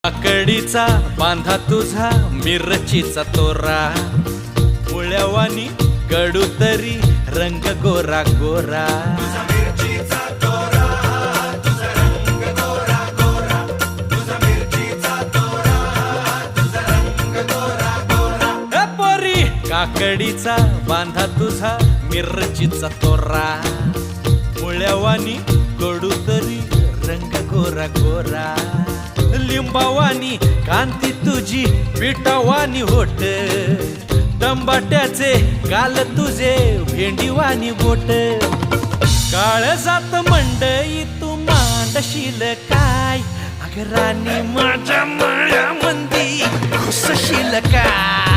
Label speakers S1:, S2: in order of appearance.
S1: काकडीचा बांधा तुझा मिरचीचा तोरा मुळ्यावानी कडू तरी रंग गोरा गोरा पोरी काकडीचा बांधा तुझा मिरचीचा तोरा मुळ्यावानी कडू तरी रंग गोरा गोरा लिंबावानी कांती तुझी पिठावानी होट टंबाट्याचे गाल तुझे भेंडीवानी बोट काळजात मंडई तू मांडशील काय अगरानी माझ्या माळ्यामंदी घुसशील काय